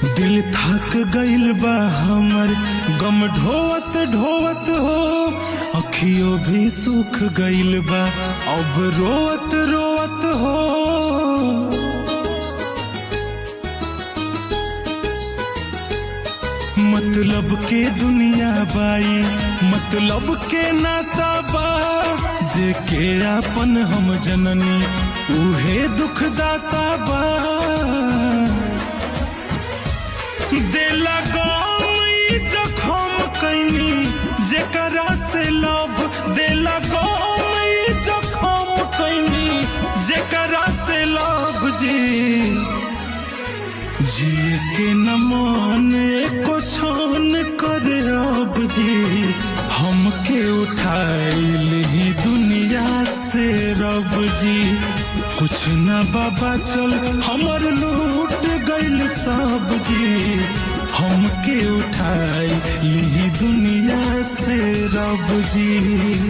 दिल थक गइल बा हमर गम ढोवत ढोवत हो, अखियों भी सूख गइल बा अब रोवत रोवत हो। मतलब के दुनिया बाई मतलब के नाता बा, जे के आपन हम जननी उहे दुख दाता बा। देला गम जखम कैनी जेकरा से लव, देला गम जखम कैनी जेकरा से लव जी। जिए के न मान एको छान करे अब जी, हमके उठाइल ही दुनिया से रब जी। कुछ न बाबा चल हमर लूट गइल सब जी, हमके उठाइल ही दुनिया से रब जी।